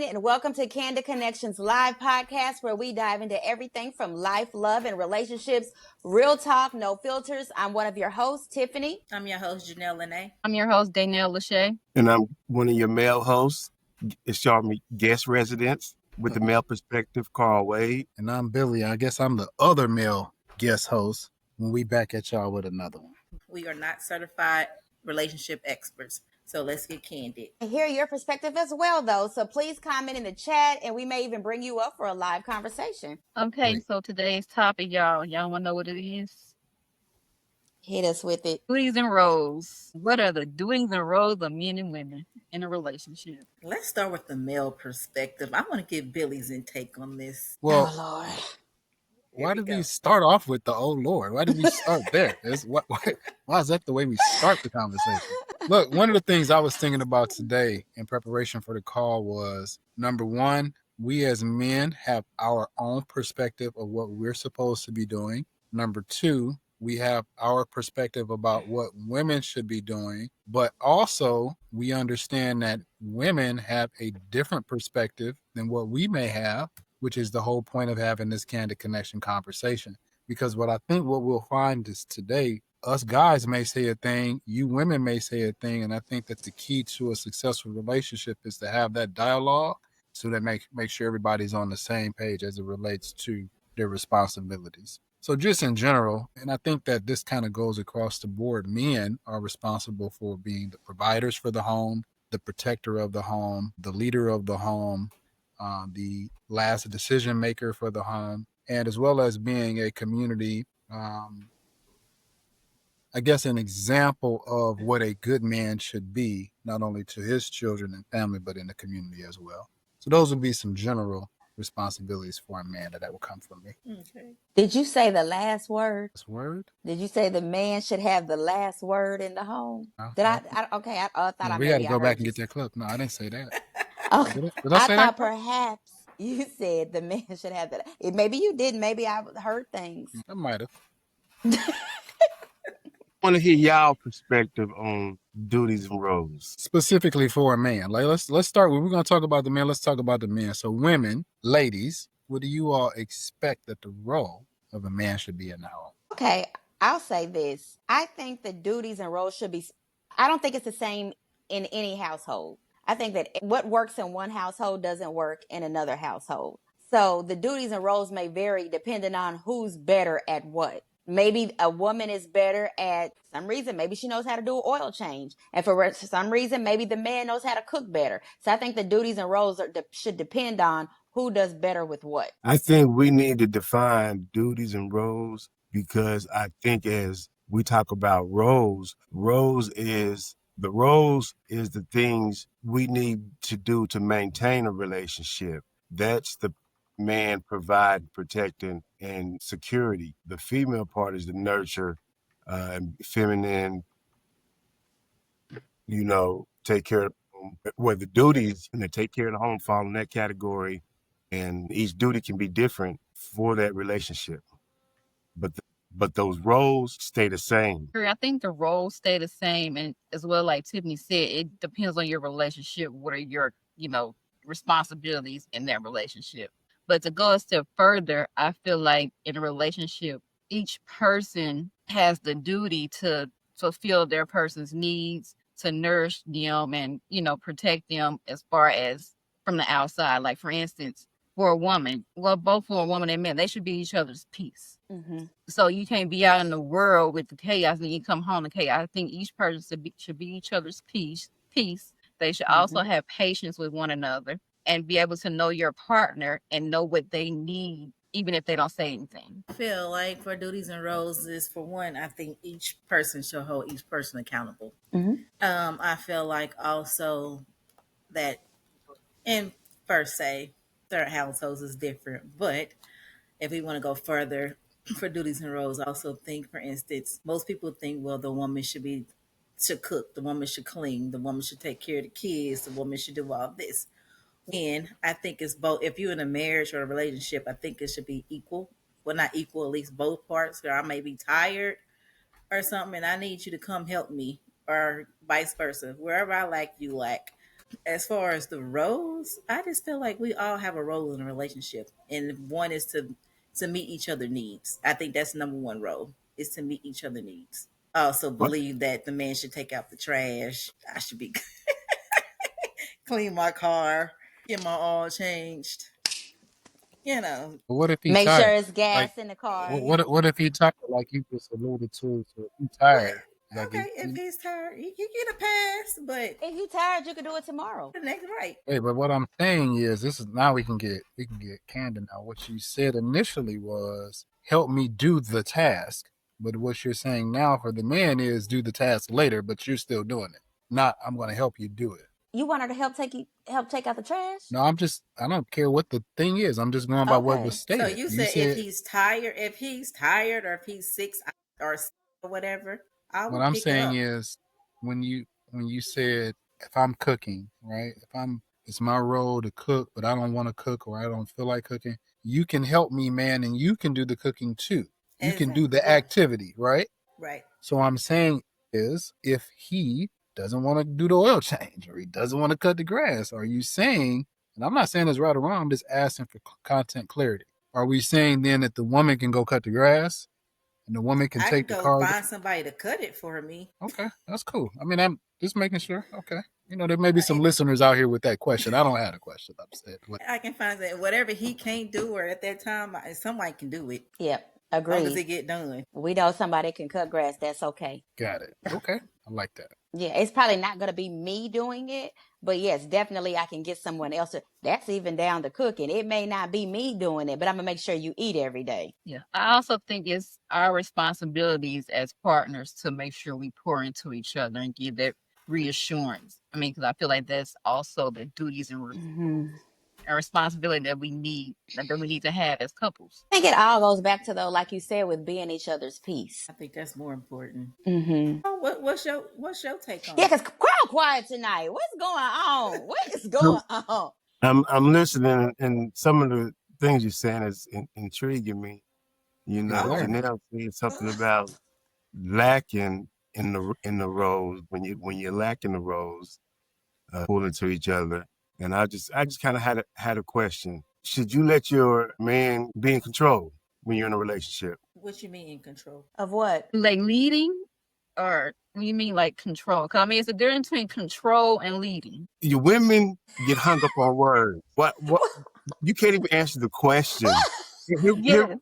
and welcome to Candid Connections live podcast where we dive into everything from life, love, and relationships. Real talk, no filters. I'm one of your hosts, Tiffany. I'm your host, Janelle Lene. I'm your host, Danielle Lachey. And I'm one of your male hosts. It's your guest residents with the male perspective, Carl Wade. And I'm Billy. I guess I'm the other male guest host when we back at y'all with another one. We are not certified relationship experts, so let's get candid. I hear your perspective as well, though, so please comment in the chat and we may even bring you up for a live conversation. Okay, Great. so today's topic, y'all want to know what it is? Hit us with it. Duties and roles. What are the doings and roles of men and women in a relationship? Let's start with the male perspective. I want to get Billy's intake on this. Well, oh, Lord. why did we start off with the oh Lord? Why did we start there? Why is that the way we start the conversation? Look, one of the things I was thinking about today in preparation for the call was, number one, we as men have our own perspective of what we're supposed to be doing. Number two, we have our perspective about what women should be doing, but also we understand that women have a different perspective than what we may have, which is the whole point of having this Candid Connection conversation. Because what I think what we'll find is today, us guys may say a thing, you women may say a thing, and I think that the key to a successful relationship is to have that dialogue so that make sure everybody's on the same page as it relates to their responsibilities. So just in general, and I think that this kind of goes across the board, men are responsible for being the providers for the home, the protector of the home, the leader of the home, the last decision maker for the home, and as well as being a community, I guess an example of what a good man should be, not only to his children and family, but in the community as well. So those would be some general responsibilities for a man that will come from me. Okay. Did you say the last word? Last word? Did you say the man should have the last word in the home? No, Did no. okay, I thought No, I we got to maybe I go back heard and you. get that clip. No, I didn't say that. Oh, Did I I say thought that? perhaps you said the man should have that. Maybe you didn't. Maybe I heard things. I might have. I want to hear y'all perspective on duties and roles. Specifically for a man. Like let's start with, we're going to talk about the men. Let's talk about the men. So women, ladies, what do you all expect that the role of a man should be in the home? Okay, I'll say this. I think the duties and roles should be, I don't think it's the same in any household. I think that what works in one household doesn't work in another household. So the duties and roles may vary depending on who's better at what. Maybe a woman is better at some reason. Maybe she knows how to do an oil change. And for some reason, maybe the man knows how to cook better. So I think the duties and roles should depend on who does better with what. I think we need to define duties and roles because I think as we talk about roles is the things we need to do to maintain a relationship. That's the man providing, protecting, and security. The female part is the nurture, and feminine, take care of the home. Where the duties and to take care of the home fall in that category, and each duty can be different for that relationship. But those roles stay the same. I think the roles stay the same, and as well, like Tiffany said, it depends on your relationship. What are your, responsibilities in that relationship? But to go a step further, I feel like in a relationship, each person has the duty to fulfill their person's needs, to nourish them and, protect them as far as from the outside. Like, for instance, for a woman, both for a woman and men, they should be each other's peace. Mm-hmm. So you can't be out in the world with the chaos and you come home to chaos. I think each person should be each other's peace. They should also have patience with one another and be able to know your partner and know what they need, even if they don't say anything. I feel like for duties and roles is, for one, I think each person should hold each person accountable. Mm-hmm. I feel like also that in per se, third households is different, but if we want to go further for duties and roles, I also think, for instance, most people think, well, the woman should cook, the woman should clean, the woman should take care of the kids, the woman should do all this. And I think it's both. If you're in a marriage or a relationship, I think it should be equal. Well, not equal, at least both parts. Or I may be tired or something, and I need you to come help me, or vice versa. Wherever I lack, you lack. As far as the roles, I just feel like we all have a role in a relationship, and one is to meet each other needs. I think that's number one role is to meet each other needs. I also What? believe that the man should take out the trash. I should be clean my car, get my oil changed. You know, But what if he Make sure tired? it's gas Like, in the car. what if he tired? Like you just alluded to, so if he well, tired, like okay, if he's tired, you get a pass, but If you tired, you can do it tomorrow. the next right. wait, but what I'm saying is, this is now we can get candid now. What you said initially was help me do the task, but what you're saying now for the man is do the task later, but you're still doing it. Not I'm going to help you do it. You want her to help take out the trash? No, I don't care what the thing is. I'm just going by what Okay. was So stated. you said if he's tired, or if he's sick or whatever, I what will I'm pick it saying up. is when you said if I'm cooking, right? It's my role to cook, but I don't want to cook or I don't feel like cooking. You can help me, man, and you can do the cooking too. You can do the Exactly. activity, right? Right. So I'm saying is if he doesn't want to do the oil change or he doesn't want to cut the grass, are you saying, and I'm not saying it's right or wrong, I'm just asking for content clarity. Are we saying then that the woman can go cut the grass and the woman can I take could the go car? find somebody to cut it for me. Okay, that's cool. I mean, I'm just making sure. Okay. You know, there may be some listeners out here with that question. I don't have a question. I'm saying. I can find that whatever he can't do or at that time, somebody can do it. Yep. As long as Agreed. it get done. We know somebody can cut grass. That's okay. Got it. Okay. I like that. Yeah, it's probably not going to be me doing it, but yes, definitely I can get someone else to. That's even down to cooking. It may not be me doing it, but I'm going to make sure you eat every day. Yeah. I also think it's our responsibilities as partners to make sure we pour into each other and give that reassurance. I mean, because I feel like that's also the duties and responsibility that we need to have as couples. I think it all goes back to, though, like you said, with being each other's peace. I think that's more important. Oh, what's your take on Yeah, it? because crowd quiet tonight. What's going on? What is going on? I'm listening, and some of the things you're saying is intriguing me. You know, Janelle said something about lacking in the roles when you're lacking the roles, pull into each other. And I just kind of had a question. Should you let your man be in control when you're in a relationship? What you mean in control? Of what? Like leading, or you mean like control? Because I mean, it's a difference between control and leading. You women get hung up on words. What? You can't even answer the question. Yes.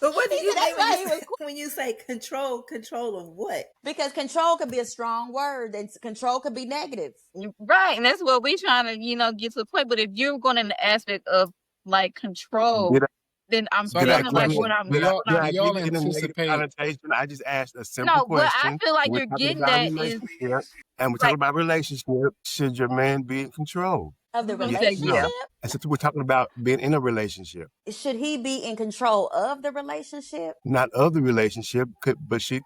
But what do you mean when you say control? Control of what? Because control could be a strong word, and control could be negative. Right, and that's what we're trying to, get to the point. But if you're going in the aspect of like control, then I'm feeling like when I'm y'all anticipate connotation. I just asked a simple question. But I feel like you're getting that is, and we're talking about relationship. Should your man be in control of the relationship? And since we're talking about being in a relationship, should he be in control of the relationship? Not of the relationship, but should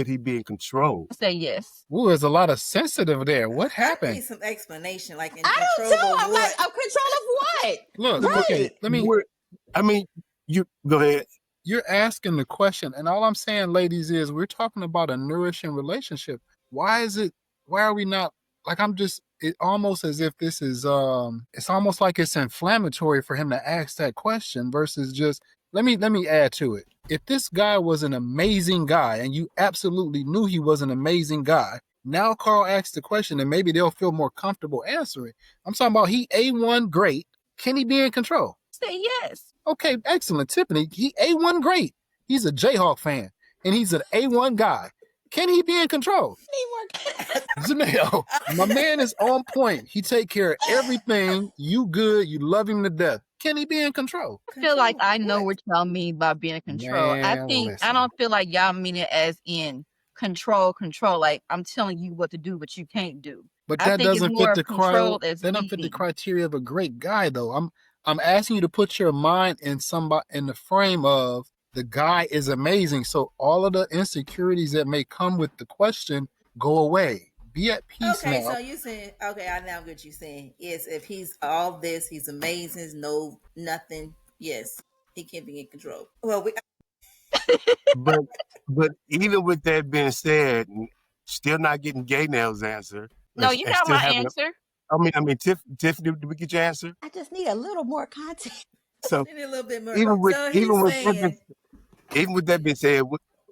he be in control? Say yes. Ooh, there's a lot of sensitive there. What happened? I need some explanation. Like in I don't control know. of I'm what? like, I'm control of what? Look, Right. okay, let me. You go ahead. You're asking the question, and all I'm saying, ladies, is we're talking about a nourishing relationship. Why are we not, like, it almost as if this is, it's almost like it's inflammatory for him to ask that question versus just, let me add to it. If this guy was an amazing guy and you absolutely knew he was an amazing guy, now Carl asks the question and maybe they'll feel more comfortable answering. I'm talking about he A1 great. Can he be in control? Say yes. Okay, excellent. Tiffany, he A1 great. He's a Jayhawk fan, and he's an A1 guy. Can he be in control? Janelle, my man is on point. He take care of everything. You good. You love him to death. Can he be in control? I feel like I know what y'all mean by being in control. Man, I don't feel like y'all mean it as in control. Like I'm telling you what to do, but you can't do. But that doesn't fit the criteria of a great guy, though. I'm asking you to put your mind in the frame of the guy is amazing. So all of the insecurities that may come with the question go away. Be at peace now. Okay, so you saying, okay, I now get what you're saying. Is if he's all this, he's amazing, no nothing. Yes, he can be in control. Well, but even with that being said, still not getting Gay Nail's answer. No, and, you and got still my having. answer. Tiffany, did we get your answer? I just need a little more content. So Need a little bit more. even with So even he's with that saying, even with that being said,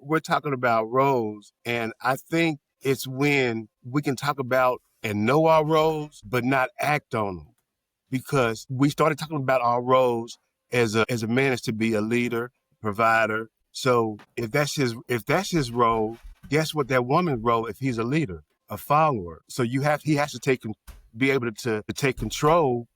we're talking about roles, and I think it's when we can talk about and know our roles, but not act on them, because we started talking about our roles as a man is to be a leader, provider. So if that's his role, guess what that woman's role if he's a leader, a follower. So he has to be able to take control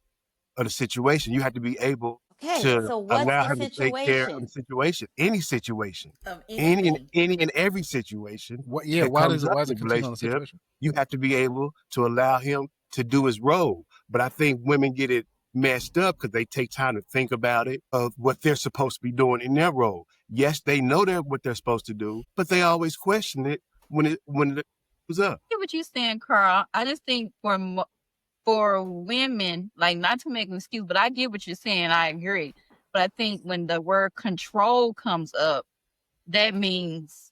of the situation. You have to be able Okay, to so what's allow the him to take care of the situation? situation, any situation, of any anything. and every situation What? Yeah. that Why comes does it? up Why in does the it contingent on the relationship. situation? You have to be able to allow him to do his role. But I think women get it messed up because they take time to think about it, of what they're supposed to be doing in their role. Yes, they know what they're supposed to do, but they always question it when it was up. I get what you're saying, Carl. I just think for women, like, not to make an excuse, but I get what you're saying. I agree. But I think when the word control comes up, that means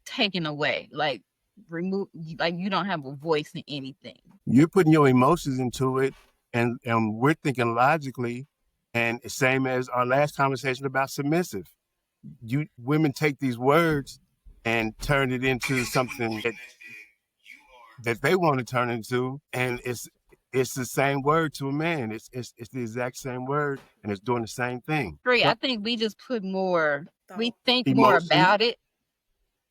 taken away, like remove, like you don't have a voice in anything. You're putting your emotions into it, and we're thinking logically, and same as our last conversation about submissive. Women take these words and turn it into something that they want to turn into, and it's the same word to a man. It's the exact same word, and it's doing the same thing. Great. I think we just put more, we Thought. think more Emotion, about it,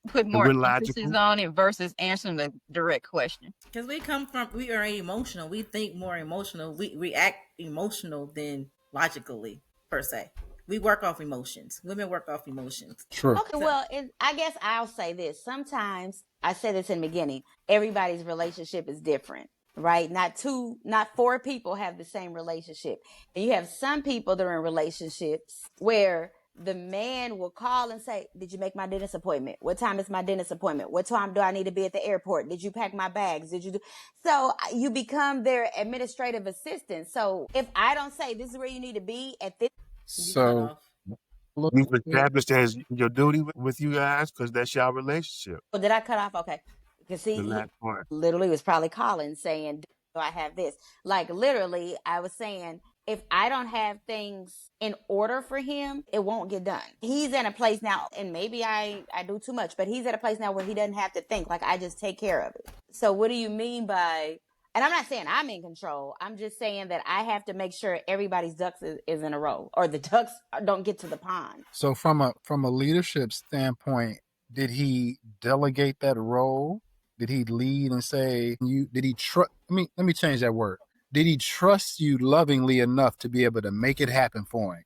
put and more we're emphasis logical. on it versus answering the direct question. Because we are emotional. We think more emotional. We react emotional than logically, per se. We work off emotions. Women work off emotions. True. Okay, well, I guess I'll say this. Sometimes I said this in the beginning. Everybody's relationship is different, right? Not four people have the same relationship. And you have some people that are in relationships where the man will call and say, "Did you make my dentist appointment? What time is my dentist appointment? What time do I need to be at the airport? Did you pack my bags? Did you do?" So you become their administrative assistant. So if I don't say this is where you need to be at this, You cut So off. We've established as your duty with you guys because that's your relationship. oh, did I cut off? Okay. Because see, The he last part. literally was probably calling saying, "Do I have this?" Like literally, I was saying, if I don't have things in order for him, it won't get done. He's in a place now, and maybe I do too much, but he's at a place now where he doesn't have to think. Like I just take care of it. So what do you mean by? And I'm not saying I'm in control. I'm just saying that I have to make sure everybody's ducks is in a row, or the ducks don't get to the pond. So from a leadership standpoint, did he delegate that role? Did he lead and say you? Did he trust? Let me change that word. Did he trust you lovingly enough to be able to make it happen for him?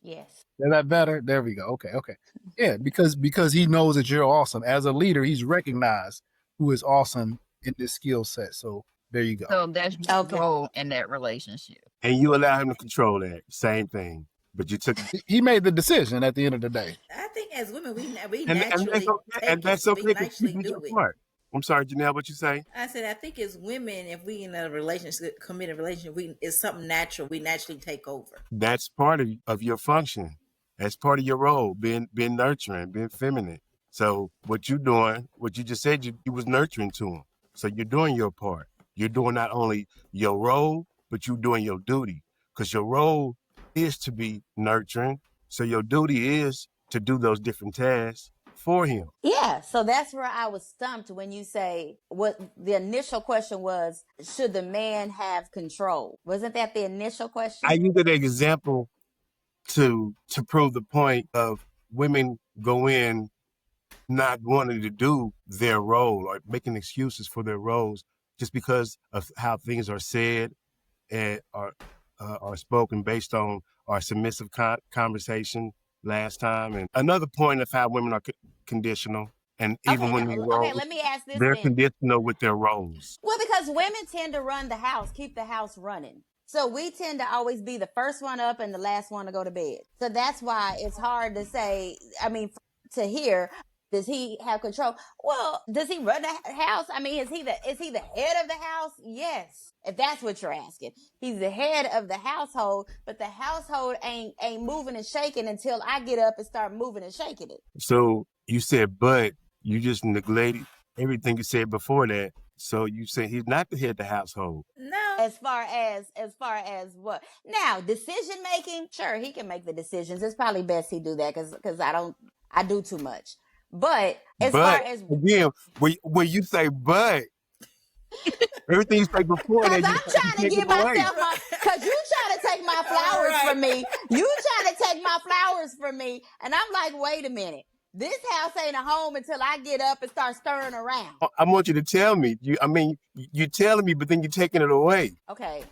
Yes. Is that better? There we go. Okay. Yeah, because he knows that you're awesome. As a leader, he's recognized who is awesome in this skill set. So there you go. So that's your Okay. role in that relationship. And you allow him to control that. Same thing. But you took He made the decision at the end of the day. I think as women, we and naturally that's okay. take And that's it. We okay because you naturally did your do it. part. I'm sorry, Janelle, what you say? I said, I think as women, if we in a relationship, committed relationship, it's something natural. We naturally take over. That's part of your function. That's part of your role, being nurturing, being feminine. So what you doing, what you just said, you was nurturing to him. So you're doing your part. You're doing not only your role, but you're doing your duty. Because your role is to be nurturing. So your duty is to do those different tasks for him. Yeah, so that's where I was stumped when you say what the initial question was, should the man have control? Wasn't that the initial question? I use an example to prove the point of women go in not wanting to do their role or making excuses for their roles just because of how things are said and are spoken based on our submissive conversation last time. And another point of how women are conditional, and even Okay, when they okay, roles, let me ask this they're then. conditional with their roles. Well, because women tend to run the house, keep the house running. So we tend to always be the first one up and the last one to go to bed. So that's why it's hard to say, to hear, does he have control? Well, does he run the house? I mean, is he the head of the house? Yes. If that's what you're asking. He's the head of the household, but the household ain't moving and shaking until I get up and start moving and shaking it. So you said, but you just neglected everything you said before that. So you say he's not the head of the household. No. As far as what? Now, decision making, sure, he can make the decisions. It's probably best he do that because I do too much. But as far But as again, when you say but, everything you say before because that, I'm trying to take give it away. myself because you trying to take my flowers from me. You trying to take my flowers from me. And I'm like, wait a minute. This house ain't a home until I get up and start stirring around. I want you to tell me. You're telling me, but then you're taking it away. Okay.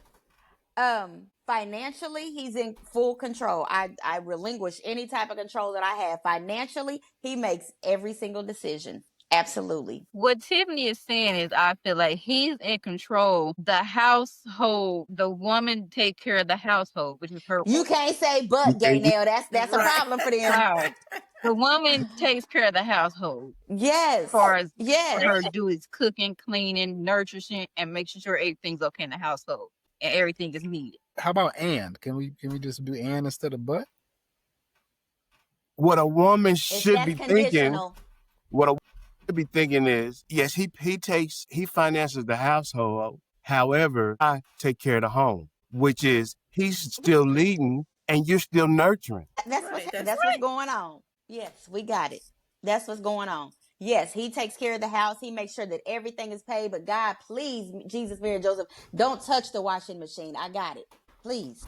Financially, he's in full control. I relinquish any type of control that I have. Financially, he makes every single decision. Absolutely. What Tiffany is saying is, I feel like he's in control. The household, the woman take care of the household, which is her. You can't say but, Gaynell. That's a problem for them. Right. The woman takes care of the household. Yes. As far as yes. her duties, cooking, cleaning, nurturing, and making sure everything's okay in the household and everything is needed. How about and? Can we just do and instead of but? What a woman should be thinking. What a woman should be thinking is, yes, he finances the household. However, I take care of the home, which is he's still leading and you're still nurturing. That's what's going on. Yes, we got it. That's what's going on. Yes, he takes care of the house. He makes sure that everything is paid. But God, please, Jesus, Mary, Joseph, don't touch the washing machine. I got it. Please.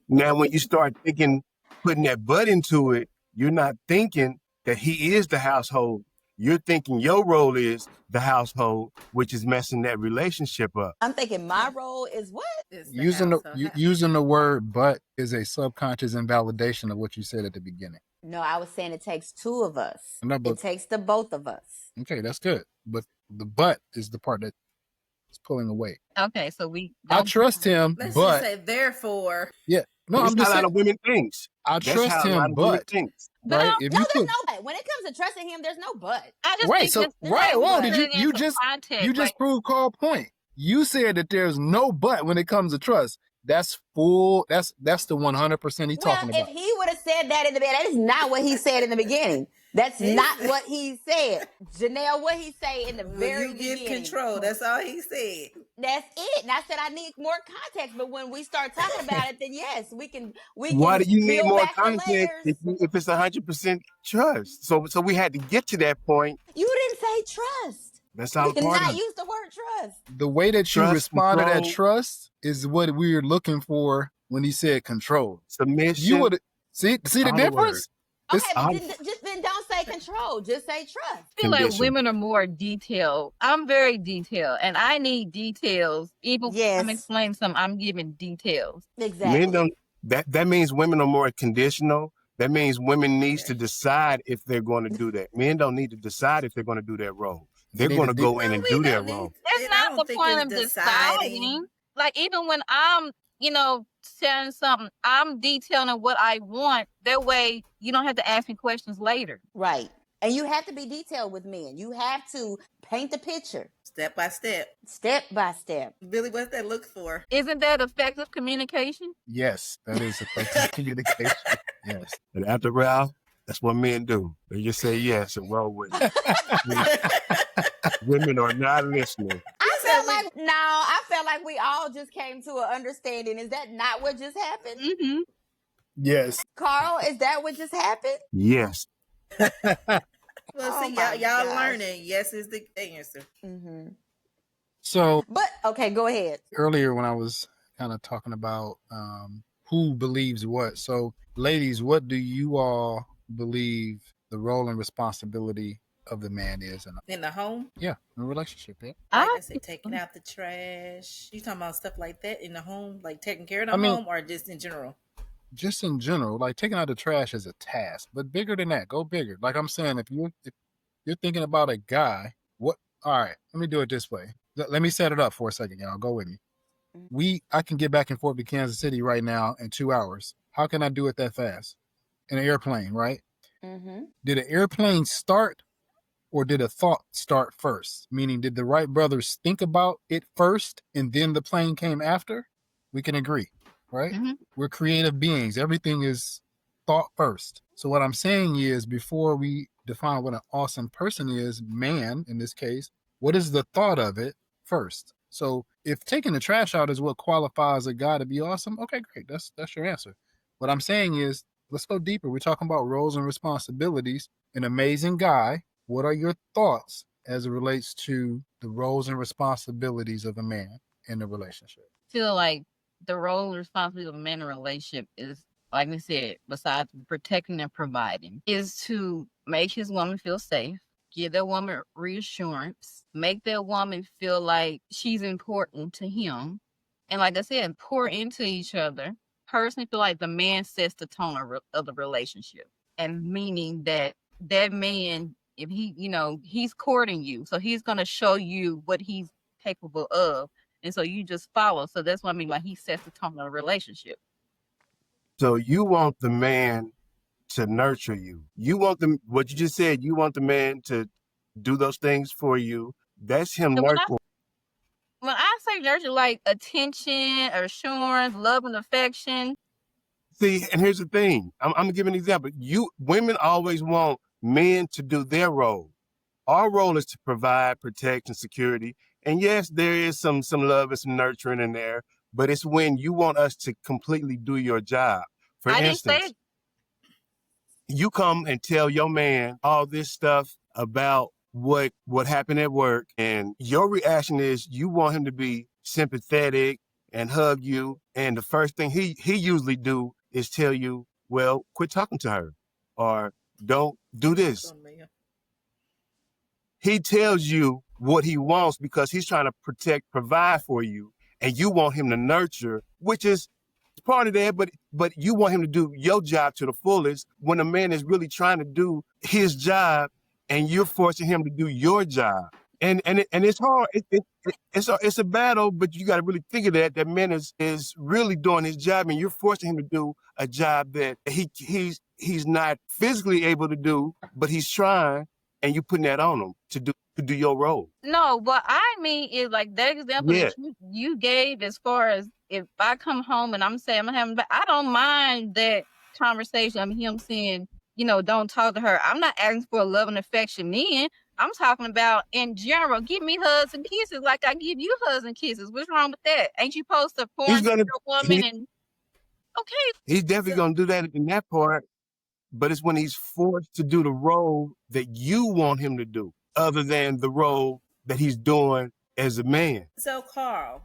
Now, when you start thinking, putting that but into it, you're not thinking that he is the household. You're thinking your role is the household, which is messing that relationship up. I'm thinking my role is what? Using the word but is a subconscious invalidation of what you said at the beginning. No, I was saying it takes two of us. No, it takes the both of us. Okay, that's good. But the but is the part that is pulling away. Okay, so I trust him, Let's but just say therefore. Yeah. No, I'm just saying. A lot of women thinks. I trust him, but right? If there's no but. When it comes to trusting him, there's no but. I just right. So right. Whoa, did you just prove Carl's point? You said that there's no but when it comes to trust. That's full. That's the 100% he's talking about. If he would have said that in the beginning, that is not what he said in the beginning. That's not what he said. Janelle, what he say in the very beginning. You get control. That's all he said. That's it. And I said I need more context. But when we start talking about it, then yes, we can. Why do you need more context if it's 100% trust? So we had to get to that point. You didn't say trust. That's all. You did not use the word trust. The way that you responded at trust is what we were looking for when he said control. Submission. You would see the difference. Okay, but then don't say control. Just say trust. I feel like women are more detailed. I'm very detailed, and I need details. Even when I'm explaining something, I'm giving details. Exactly. Men don't. That means women are more conditional. That means women needs to decide if they're going to do that. Men don't need to decide if they're going to do that role. They're going to go in and do their role. That's not the point of deciding. Like even when I'm, saying something, I'm detailing what I want. That way you don't have to ask me questions later. Right. And you have to be detailed with men. You have to paint the picture. Step by step. Step by step. Billy, what's that look for? Isn't that effective communication? Yes, that is effective communication. Yes. And after Ralph, that's what men do. They just say yes and roll with it. Women are not listening. I felt like we all just came to an understanding. Is that not what just happened? Mm-hmm. Yes. Carl, is that what just happened? Yes. Well, see, y'all learning. Yes is the answer. Mm-hmm. So, okay, go ahead. Earlier when I was kind of talking about who believes what. So, ladies, what do you all believe the role and responsibility of the man is in the home? Yeah, in a relationship. Yeah. I say taking out the trash. You talking about stuff like that in the home, like taking care of the home, or just in general? Just in general, like taking out the trash is a task, but bigger than that, go bigger. Like I'm saying, if you're thinking about a guy, all right, let me do it this way. Let me set it up for a second, y'all. Go with me. I can get back and forth to Kansas City right now in 2 hours. How can I do it that fast? In an airplane, right? Mm-hmm. Did an airplane start or did a thought start first? Meaning, did the Wright brothers think about it first and then the plane came after? We can agree, right? Mm-hmm. We're creative beings. Everything is thought first. So what I'm saying is, before we define what an awesome person is, man, in this case, what is the thought of it first. So if taking the trash out is what qualifies a guy to be awesome, okay, great. That's your answer. What I'm saying is, let's go deeper. We're talking about roles and responsibilities. An amazing guy. What are your thoughts as it relates to the roles and responsibilities of a man in a relationship? Feel like the role and responsibility of a man in a relationship is, like we said, besides protecting and providing, is to make his woman feel safe, give that woman reassurance, make that woman feel like she's important to him. And like I said, pour into each other. Personally feel like the man sets the tone of the relationship. And meaning that man, if he, he's courting you, so he's going to show you what he's capable of. And so you just follow. So that's what I mean by he sets the tone of the relationship. So you want the man to nurture you. You want what you just said, you want the man to do those things for you. That's him nurturing. When I say nurture, like attention, assurance, love and affection. See, and here's the thing. I'm gonna give an example. Women always want men to do their role. Our role is to provide, protect, and security. And yes, there is some love and some nurturing in there, but it's when you want us to completely do your job. For instance, you come and tell your man all this stuff about what happened at work, and your reaction is you want him to be sympathetic and hug you, and the first thing he usually do is tell you, well, quit talking to her, or don't do this. He tells you what he wants because he's trying to protect, provide for you, and you want him to nurture, which is part of that, but you want him to do your job to the fullest when a man is really trying to do his job and you're forcing him to do your job. And it's hard. It's a battle, but you got to really think of that man is really doing his job, and you're forcing him to do a job that he's not physically able to do, but he's trying, and you putting that on him to do your role. No, what I mean is like that example that you gave, as far as if I come home and I'm saying I'm having, I don't mind that conversation. I mean, him saying, don't talk to her. I'm not asking for love and affection then. I'm talking about in general, give me hugs and kisses like I give you hugs and kisses. What's wrong with that? Ain't you supposed to pour into a woman and okay. He's definitely gonna do that in that part, but it's when he's forced to do the role that you want him to do, other than the role that he's doing as a man. So Carl,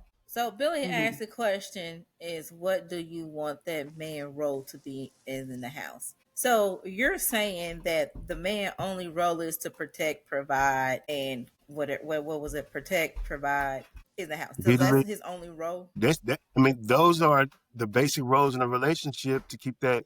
Billy asked the question is, what do you want that man role to be in the house? So you're saying that the man only role is to protect, provide, and what was it? Protect, provide in the house. So that's his only role. I mean, those are the basic roles in a relationship to keep it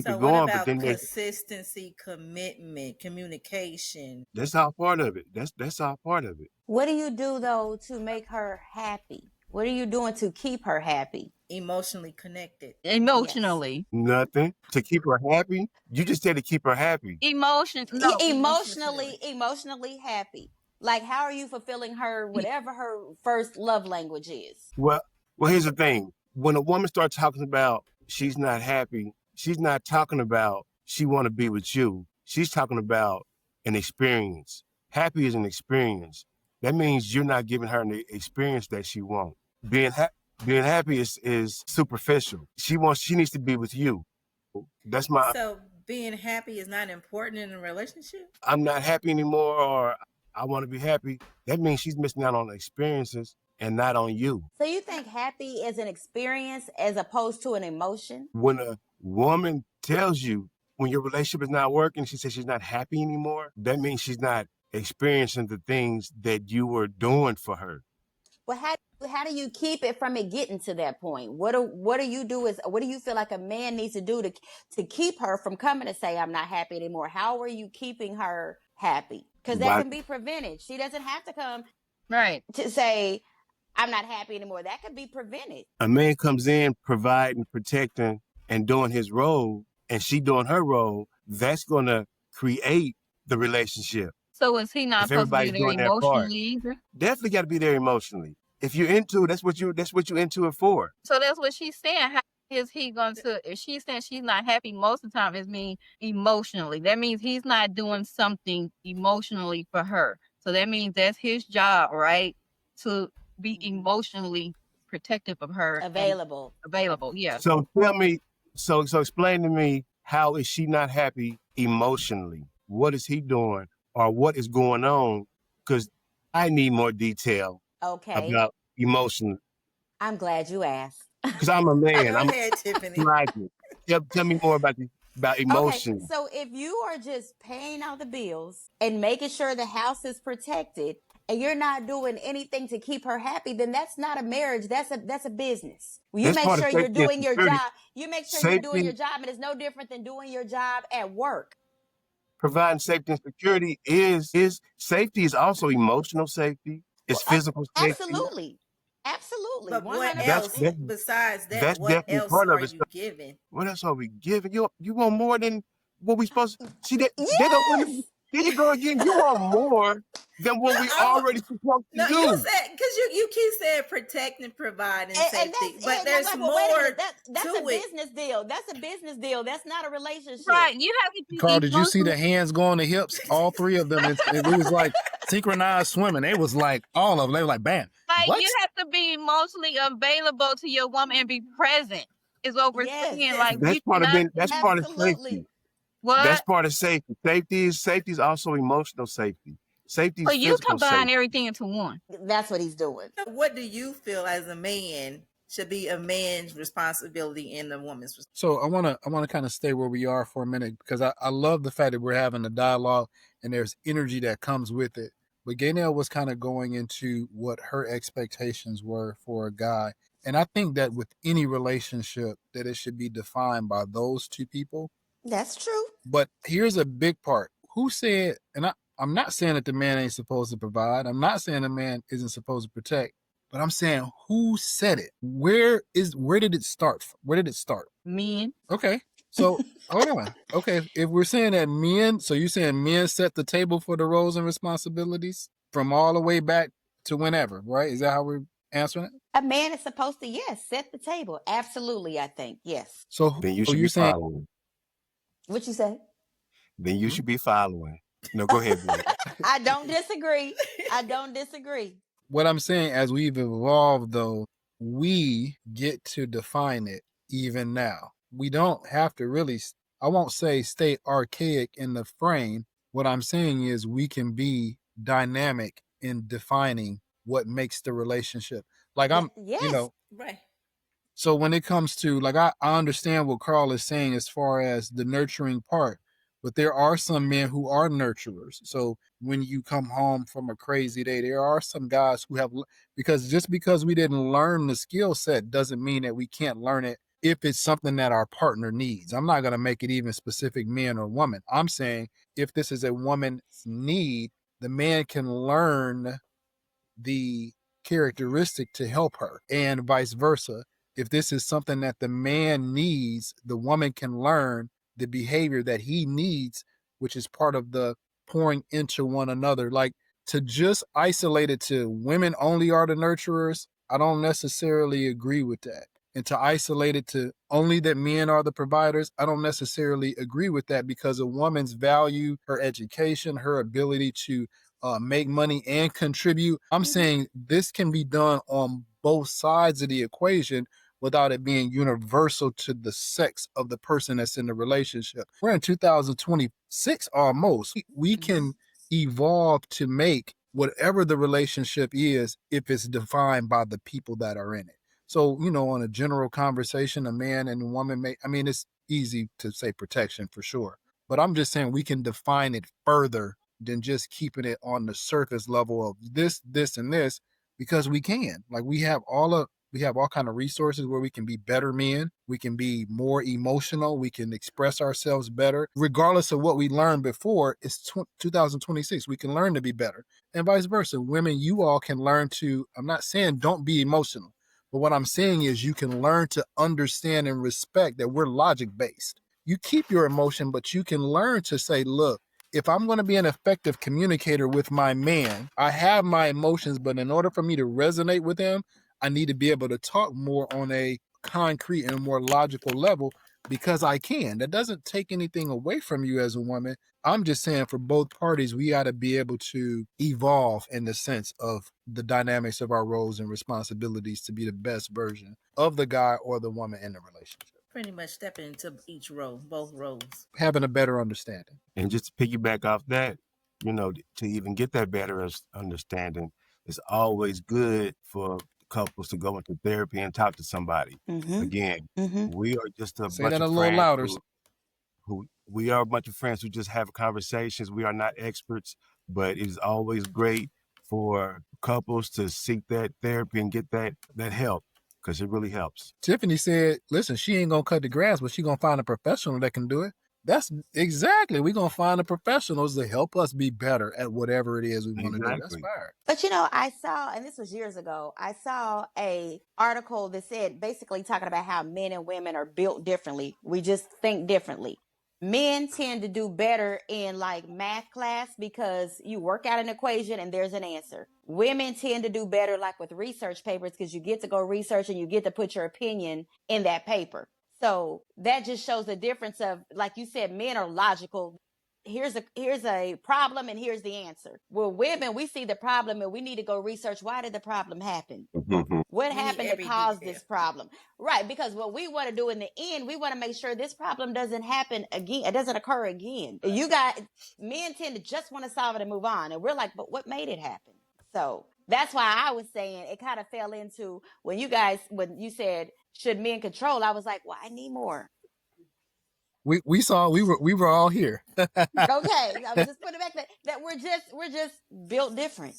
going. What about consistency, commitment, communication? That's all part of it. That's all part of it. What do you do though to make her happy? What are you doing to keep her happy? Emotionally connected. Emotionally. Yes. Nothing. To keep her happy? You just said to keep her happy. Emotionally happy. Like, how are you fulfilling her, whatever her first love language is? Well, here's the thing. When a woman starts talking about she's not happy, she's not talking about she want to be with you. She's talking about an experience. Happy is an experience. That means you're not giving her an experience that she wants. Being happy is superficial. She needs to be with you. That's my. So being happy is not important in a relationship? I'm not happy anymore, or I want to be happy. That means she's missing out on the experiences and not on you. So you think happy is an experience as opposed to an emotion? When a woman tells you when your relationship is not working, she says she's not happy anymore, that means she's not experiencing the things that you were doing for her. Well, how do you keep it from it getting to that point? What do you feel like a man needs to do to keep her from coming to say I'm not happy anymore? How are you keeping her happy? Because that can be prevented. She doesn't have to come to say I'm not happy anymore. That could be prevented. A man comes in providing, protecting, and doing his role, and she doing her role. That's going to create the relationship. So is he not supposed to be there emotionally either? Definitely got to be there emotionally. If you're into it, that's what you're into it for. So that's what she's saying. How is he going to? If she's saying she's not happy most of the time, it means emotionally. That means he's not doing something emotionally for her. So that means that's his job, right? To be emotionally protective of her and Available. available. Yeah. So tell me, so explain to me, how is she not happy emotionally? What is he doing, or what is going on? Because I need more detail Okay. about emotion. I'm glad you asked. Because I'm a man. Go I'm ahead, Tiffany. private. Tell me more about Okay, emotion. so if you are just paying all the bills and making sure the house is protected and you're not doing anything to keep her happy, then that's not a marriage. That's a business. You That's make part of sure you're safety and doing your security. job. You make sure you're doing your Safety, job, and it's no different than doing your job at work. providing safety and security is safety is also emotional safety. It's Well, physical safety. absolutely. Absolutely. But what 100%. else besides that? That's What definitely else part of are it. you giving? What else are we giving? You want more than what we supposed to see? That Yes. there you go again. You want more than what No, we already supposed to No, do. you said, because you keep saying protect and provide and And safety, that's but it. there's Well, wait a more minute. That's to a it. business deal. That's a business deal. That's not a relationship. Right. You have to be Carl, did you see the emotionally hands go on the hips? All three of them. It was like synchronized swimming. It was like all of them. They were like, bam. like What? you have to be emotionally available to your woman and be present. Is what we're Yes. saying. Like That's you part of cannot being. That's be part of Absolutely. safety. what? That's part of safety. Safety is also emotional safety. Safety is But you physical combine safety. everything into one. That's what he's doing. What do you feel as a man should be a man's responsibility and a woman's responsibility? So I wanna kind of stay where we are for a minute, because I love the fact that we're having a dialogue and there's energy that comes with it. But Gaynell was kind of going into what her expectations were for a guy. And I think that with any relationship, that it should be defined by those two people. That's true. But here's a big part. Who said, and I'm not saying that the man ain't supposed to provide. I'm not saying the man isn't supposed to protect. But I'm saying, who said it? Where did it start? Where did it start? Men. Okay. So hold on. Okay. If we're saying that men, so you're saying men set the table for the roles and responsibilities from all the way back to whenever, right? Is that how we're answering it? A man is supposed to, yes, set the table. Absolutely, I think. Yes. So Then you so should you're be saying following. What you say? Then you should be following. No, go ahead, Blake. I don't disagree. I don't disagree. what I'm saying, as we've evolved though, we get to define it even now. We don't have to really, I won't say stay archaic in the frame. What I'm saying is we can be dynamic in defining what makes the relationship. Like Yes. you know, Right. so when it comes to, like, I understand what Carl is saying as far as the nurturing part, but there are some men who are nurturers. So when you come home from a crazy day, there are some guys who have, because just because we didn't learn the skill set doesn't mean that we can't learn it if it's something that our partner needs. I'm not going to make it even specific man or woman. I'm saying if this is a woman's need, the man can learn the characteristic to help her, and vice versa. If this is something that the man needs, the woman can learn the behavior that he needs, which is part of the pouring into one another. Like, to just isolate it to women only are the nurturers, I don't necessarily agree with that. And to isolate it to only that men are the providers, I don't necessarily agree with that, because a woman's value, her education, her ability to make money and contribute. I'm saying this can be done on both sides of the equation without it being universal to the sex of the person that's in the relationship. We're in 2026 almost. We can evolve to make whatever the relationship is if it's defined by the people that are in it. So, on a general conversation, a man and a woman it's easy to say protection for sure. But I'm just saying we can define it further than just keeping it on the surface level of this, and this, because we can. Like, we have all kind of resources where we can be better men. We can be more emotional. We can express ourselves better. Regardless of what we learned before, it's 2026. We can learn to be better. And vice versa. Women, you all can learn to, I'm not saying don't be emotional, but what I'm saying is you can learn to understand and respect that we're logic-based. You keep your emotion, but you can learn to say, look, if I'm going to be an effective communicator with my man, I have my emotions, but in order for me to resonate with him, I need to be able to talk more on a concrete and more logical level, because I can. That doesn't take anything away from you as a woman. I'm just saying for both parties, we got to be able to evolve in the sense of the dynamics of our roles and responsibilities to be the best version of the guy or the woman in the relationship. Pretty much stepping into each role, both roles. Having a better understanding. And just to piggyback off that, to even get that better understanding, it's always good for couples to go into therapy and talk to somebody. Mm-hmm. Again, Mm-hmm. we are just a Say bunch that a of little friends louder. we are a bunch of friends who just have conversations. We are not experts, but it's always great for couples to seek that therapy and get that help, because it really helps. Tiffany said, listen, she ain't going to cut the grass, but she going to find a professional that can do it. That's exactly. We're going to find the professionals to help us be better at whatever it is we want to do. That's fine. But I saw, and this was years ago, I saw a article that said, basically talking about how men and women are built differently. We just think differently. Men tend to do better in like math class because you work out an equation and there's an answer. Women tend to do better like with research papers because you get to go research and you get to put your opinion in that paper. So that just shows the difference of, like you said, men are logical. Here's a problem and here's the answer. Well, women, we see the problem and we need to go research, why did the problem happen? Mm-hmm. What happened to cause this problem? Right, because what we want to do in the end, we want to make sure this problem doesn't happen again. It doesn't occur again. Men tend to just want to solve it and move on. And we're like, but what made it happen? So that's why I was saying it kind of fell into when you said, should men control? I was like, well, I need more. We were all here. Okay, I was just putting it back that we're just built different.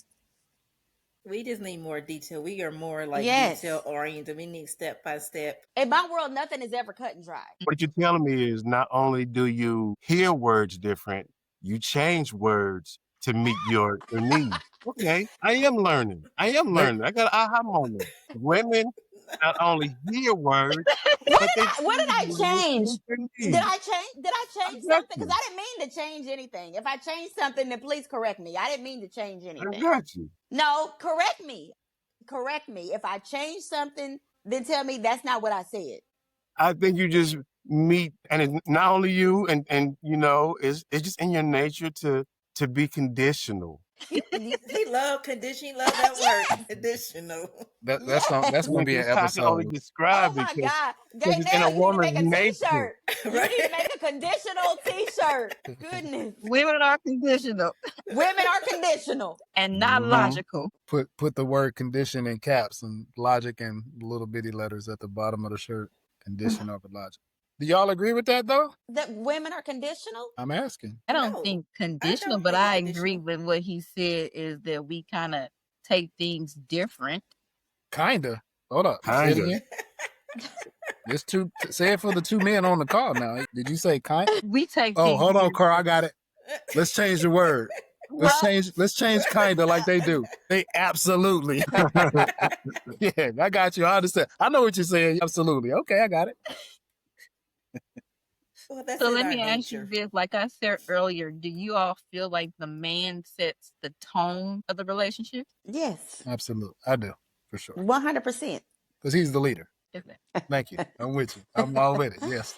We just need more detail. We are more like detail oriented. We need step by step. In my world, nothing is ever cut and dry. What you're telling me is not only do you hear words different, you change words to meet your needs. Okay, I am learning. I got an aha moment. Women not only hear words, what did I change? Did I change something? Because I didn't mean to change anything. If I changed something, then please correct me. I didn't mean to change anything. I got you. No, correct me. If I changed something, then tell me that's not what I said. I think you just meet, and it's not only you, and it's just in your nature to be conditional. He love condition. He love that word, conditional. That's going to be an episode. Only describe oh my God! It's in a woman's nature. You need to make a conditional T-shirt. Goodness, women are conditional. Women are conditional and not logical. Put the word condition in caps and logic in little bitty letters at the bottom of the shirt. Condition over logic. Do y'all agree with that, though? That women are conditional? I'm asking. I don't think conditional, but I agree with what he said is that we kind of take things different. Kinda. Hold up. Kinda. There's two. Say it for the two men on the call now. Did you say kind? We take. Oh, hold on, Carl. I got it. Let's change the word. Let's change kinda like they do. They absolutely. Yeah, I got you. I understand. I know what you're saying. Absolutely. Okay, I got it. Well, so let me ask you this. Like I said earlier, do you all feel like the man sets the tone of the relationship? Yes. Absolutely. I do. For sure. 100%. Because he's the leader. Thank you. I'm with you. I'm all with it. Yes.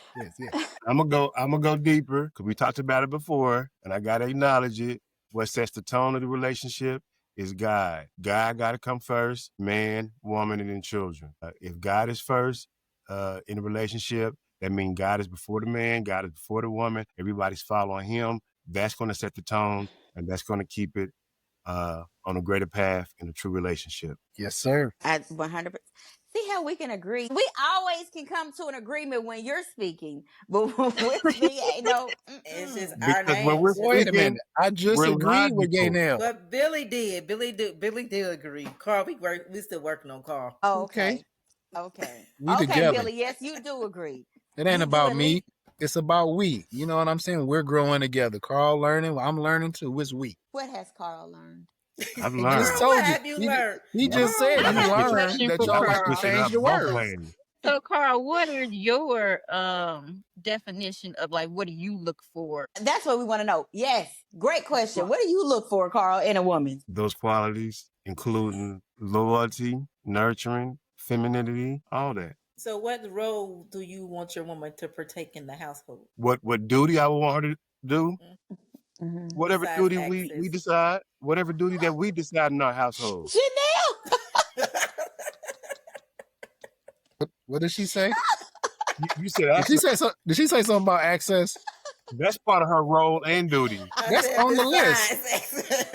I'm gonna go deeper because we talked about it before, and I gotta acknowledge it. What sets the tone of the relationship is God. God got to come first, man, woman, and then children. If God is first in a relationship, that means God is before the man, God is before the woman. Everybody's following him. That's going to set the tone, and that's going to keep it on a greater path in a true relationship. Yes, sir. At 100%. See how we can agree? We always can come to an agreement when you're speaking, but with me, it's just because our name. When we're Wait a minute. I just agreed with Gaynell. But Billy did. Billy did agree. Carl, we still working on Carl. Oh, okay. We together. Billy. Yes, you do agree. It ain't about me. It's about we. You know what I'm saying? We're growing together. Carl learning. I'm learning too. It's we. What has Carl learned? I've learned. Just told what have you learned? He just said you learned that y'all like to change your words. So, Carl, what are your definition of like what do you look for? That's what we want to know. Yes, great question. What do you look for, Carl, in a woman? Those qualities, including loyalty, nurturing, femininity, all that. So, what role do you want your woman to partake in the household? What duty I would want her to do? Mm-hmm. Whatever Besides duty we access. decide, whatever duty that we decide in our household. Janelle. What did she say? You said Did she say so? Did she say something about access? that's part of her role and duty. I That's said on the list. besides.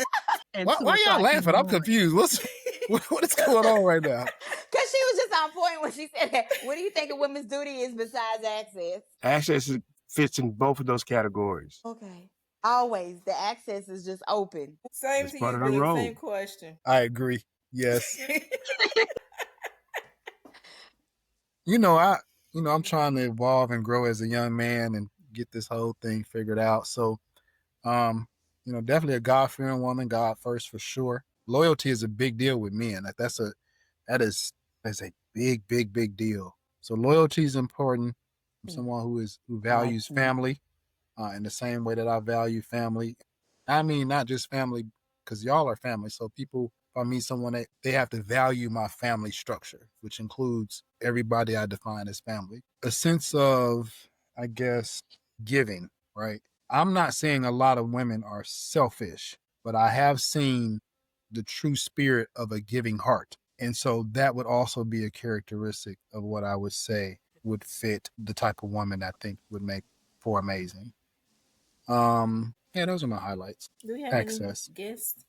And Why 2 y'all o'clock in laughing? the I'm morning. confused. What is going on right now? Because she was just on point when she said that. What do you think a woman's duty is besides access? Access fits in both of those categories. Okay. Always. The access is just open. Same It's to part you, of her Billy. role. Same question. I agree. Yes. I'm trying to evolve and grow as a young man and get this whole thing figured out. So, definitely a God-fearing woman, God first for sure. Loyalty is a big deal with men. That is a big, big, big deal. So loyalty is important. I'm someone who values family in the same way that I value family. I mean, not just family, because y'all are family. So people, if I meet someone, they have to value my family structure, which includes everybody I define as family. A sense of, I guess, giving, right? I'm not saying a lot of women are selfish, but I have seen the true spirit of a giving heart. And so that would also be a characteristic of what I would say would fit the type of woman I think would make for amazing. Yeah, those are my highlights. Do we have Access. any guests?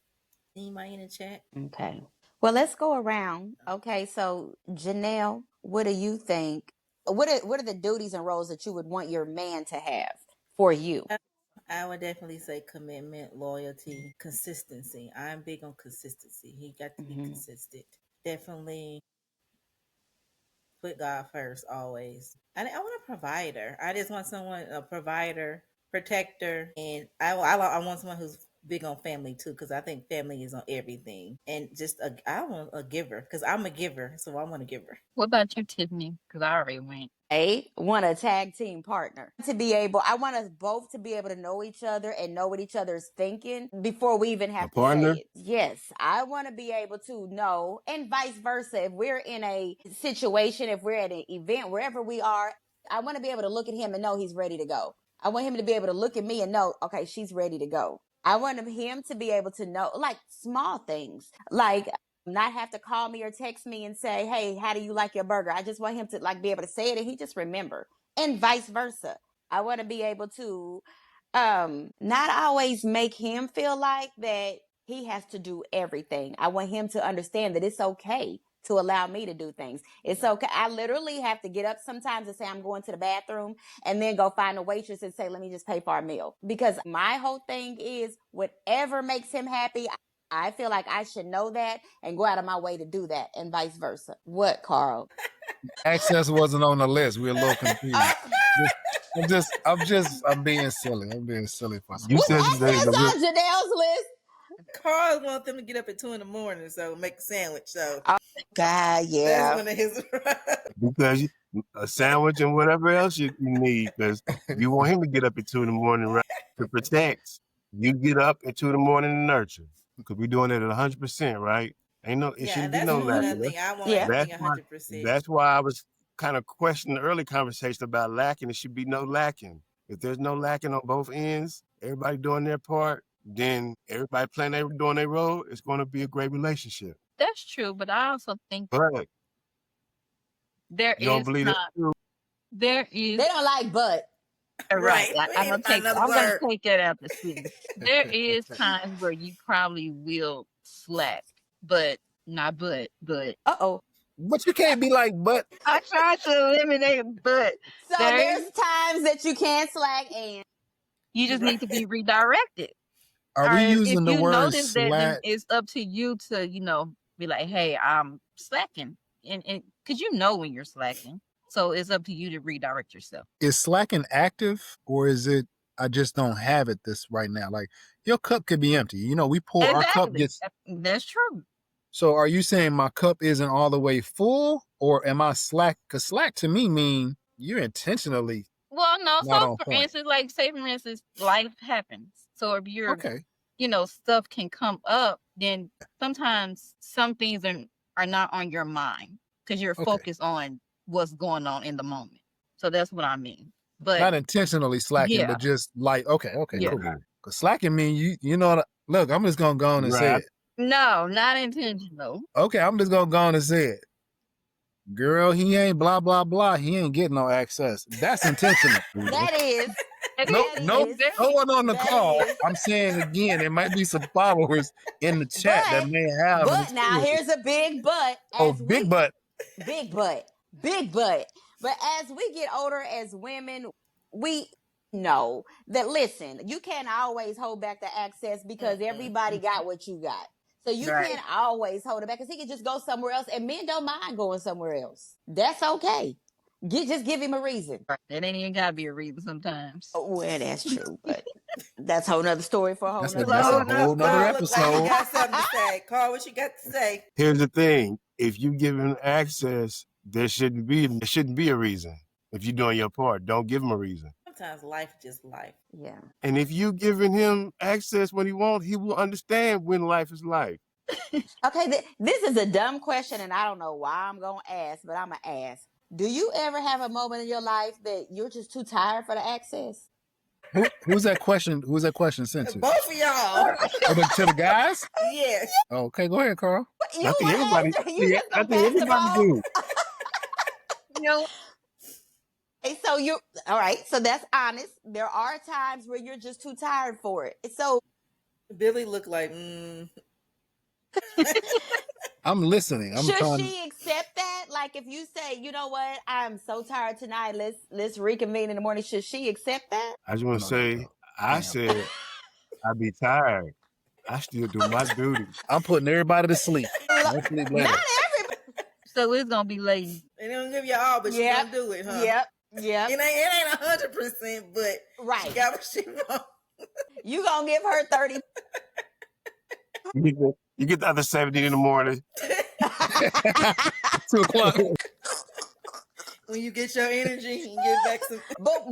Anybody in the chat? Okay. Well, let's go around. Okay. So, Janelle, what do you think? What are the duties and roles that you would want your man to have for you? I would definitely say commitment, loyalty, consistency. I'm big on consistency. He got to be consistent. Definitely put God first always. I want a provider. I just want a provider, protector, and I want someone who's big on family too, because I think family is on everything. And just I want a giver, because I'm a giver, so I want a giver. What about you, Tiffany? Because I already went. I want a tag team partner I want us both to be able to know each other and know what each other's thinking before we even have to say it. Yes, I want to be able to know, and vice versa. If we're in a situation, if we're at an event, wherever we are, I want to be able to look at him and know he's ready to go. I want him to be able to look at me and know, okay, she's ready to go. I want him to be able to know, like, small things, like not have to call me or text me and say, hey, how do you like your burger? I just want him to be able to say it and he just remember, and vice versa. I want to be able to not always make him feel like that he has to do everything. I want him to understand that it's okay to allow me to do things. It's okay. I literally have to get up sometimes and say I'm going to the bathroom, and then go find a waitress and say, let me just pay for our meal. Because my whole thing is whatever makes him happy, I feel like I should know that and go out of my way to do that, and vice versa. What, Carl? Access wasn't on the list. We're a little confused. I'm being silly. I'm being silily for some. You What's said access on Janelle's list? Carl wants them to get up at 2 a.m, so make a sandwich. So God, yeah. that's one of his. Because a sandwich and whatever else you need, because you want him to get up at 2 a.m, right, to protect. You get up at 2 a.m to nurture, because we're doing it at 100%, right? It shouldn't be no lacking. I want everything 100%. That's why I was kind of questioning the early conversation about lacking. It should be no lacking. If there's no lacking on both ends, everybody doing their part, then everybody doing their role, it's going to be a great relationship. That's true, but I also think But there you don't is believe time. that? They don't like but. Right. I'm gonna take that out the city. There is times where you probably will slack, but not but. Uh-oh. But you can't be like, but. I tried to eliminate but. So there's times that you can slack, and you just need to be redirected. Are we using the word notice slack? That, then it's up to you to, be like, hey, I'm slacking. And because when you're slacking. So it's up to you to redirect yourself. Is slacking active, or is it I just don't have it this right now? Like, your cup could be empty. We pour our cup gets. That's true. So are you saying my cup isn't all the way full, or am I slack? Because slack to me mean you're intentionally. Well, no. So for instance, life happens. So if you're okay, stuff can come up, then sometimes some things are not on your mind because you're focused on what's going on in the moment. So that's what I mean. But not intentionally slacking, yeah. but just like, okay, Yeah. cool. Because slacking mean you know what? Look, I'm just gonna go on and say Right. it. No, not intentional. Okay, I'm just gonna go on and say it. Girl, he ain't blah blah blah. He ain't getting no access. That's intentional. That is. No, that no, is- no one on the that call. is. I'm saying again, there might be some followers in the chat that But- may have. But now here's a big but. Big butt. Big but. Big but. But as we get older as women, we know that, listen, you can't always hold back the access because everybody got what you got. So you Right. can't always hold it back because he can just go somewhere else, and men don't mind going somewhere else. That's okay. Just give him a reason. Right. That ain't even gotta be a reason sometimes. Well, that's true, but that's a whole nother story for a whole That's nother a time. whole nother Look like you episode. got something to say. Carl, what you got to say? Here's the thing: if you give him access, there shouldn't be a reason. If you're doing your part, don't give him a reason. Sometimes life just life. Yeah. And if you giving him access when he wants, he will understand when life is life. Okay, this is a dumb question, and I don't know why I'm going to ask, but I'm going to ask. Do you ever have a moment in your life that you're just too tired for the access? Who's that question? Who's that question sent to? Both of y'all. To the guys? Yes. Okay, go ahead, Carl. You I think wanna everybody, answer? You just I gonna think pass the everybody ball? do. You know, Hey, so you all right? So that's honest. There are times where you're just too tired for it. So Billy looked like, I'm listening. I'm should trying. she accept that? Like, if you say, you know what, I'm so tired tonight, let's reconvene in the morning. Should she accept that? I just want to say, I Damn. said I be tired. I still do my duty. I'm putting everybody to sleep. Don't sleep later. Not everybody. so it's gonna be late. they don't give you all, but she Yep. gonna do it, huh? Yep. It ain't 100%, but Right. she got what she wants. You gonna give her 30. You get the other 70 in the morning. 2 o'clock. When you get your energy and get back some. But